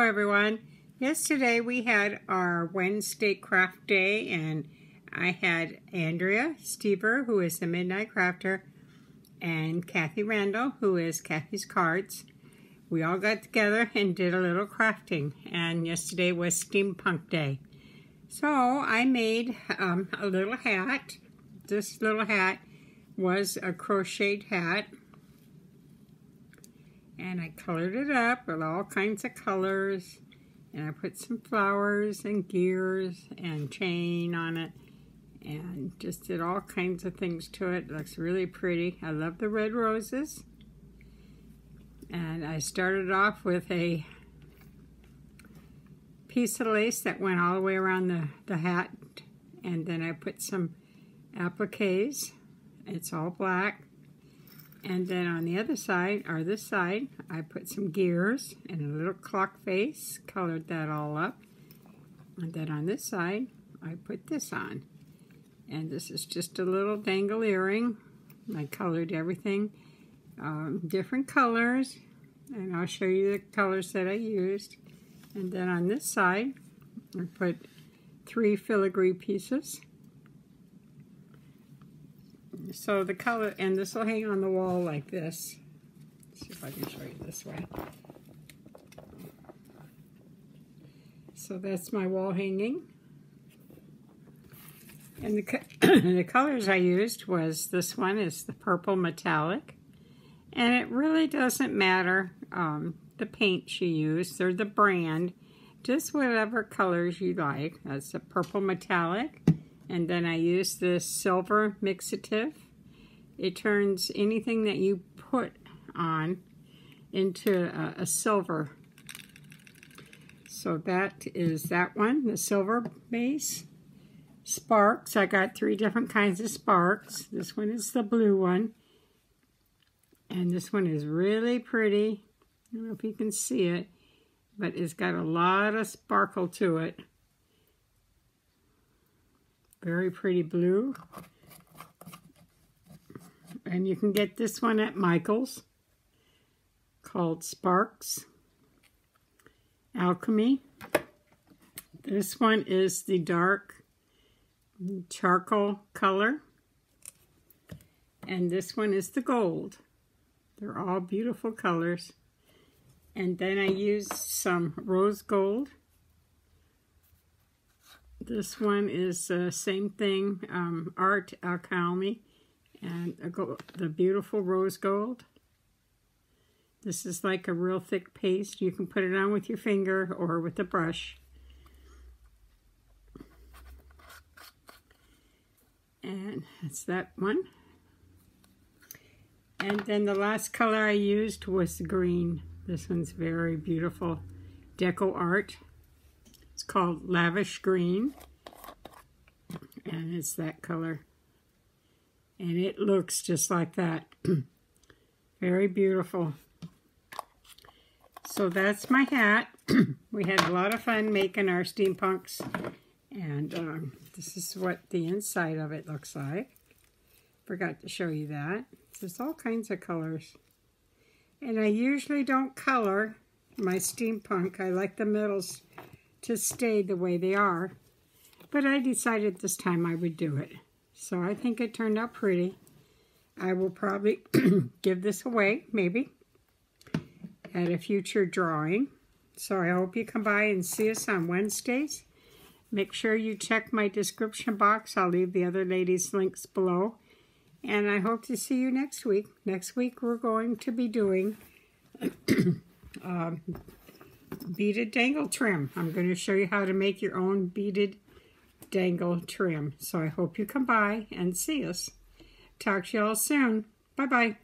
Hello everyone. Yesterday we had our Wednesday craft day and I had Andrea Stever, who is the Midnight Crafter, and Kathy Randall, who is Kathy's Cards. We all got together and did a little crafting, and yesterday was Steampunk Day. So I made a little hat. This little hat was a crocheted hat. And I colored it up with all kinds of colors. And I put some flowers and gears and chain on it. And just did all kinds of things to it. It looks really pretty. I love the red roses. And I started off with a piece of lace that went all the way around the hat. And then I put some appliques. It's all black. And then on the other side, or this side, I put some gears and a little clock face, colored that all up. And then on this side, I put this on. And this is just a little dangle earring. I colored everything different colors. And I'll show you the colors that I used. And then on this side, I put 3 filigree pieces. So the color, and this will hang on the wall like this. Let's see if I can show you this way. So that's my wall hanging. And the colors I used was, this one is the purple metallic. And it really doesn't matter the paint you use or the brand. Just whatever colors you like. That's the purple metallic. And then I use this silver mixative. It turns anything that you put on into a silver. So that is that one, the silver base. Sparks, I got 3 different kinds of sparks. This one is the blue one. And this one is really pretty. I don't know if you can see it, but it's got a lot of sparkle to it. Very pretty blue. And you can get this one at Michael's, called Sparks Alchemy. This one is the dark charcoal color. And this one is the gold. They're all beautiful colors. And then I used some rose gold. This one is the same thing, Art Alchemy, and the beautiful rose gold. This is like a real thick paste. You can put it on with your finger or with a brush. And that's that one. And then the last color I used was the green. This one's very beautiful. Deco Art. It's called Lavish Green, and it's that color, and it looks just like that. Very beautiful. So that's my hat. We had a lot of fun making our steampunks, and this is what the inside of it looks like. Forgot to show you that. There's all kinds of colors, and I usually don't color my steampunk. I like the middles to stay the way they are, but I decided this time I would do it. So I think it turned out pretty. I will probably give this away, maybe, at a future drawing. So I hope you come by and see us on Wednesdays. Make sure you check my description box. I'll leave the other ladies' links below. And I hope to see you next week. Next week we're going to be doing beaded dangle trim. I'm going to show you how to make your own beaded dangle trim. So I hope you come by and see us. Talk to you all soon. Bye-bye.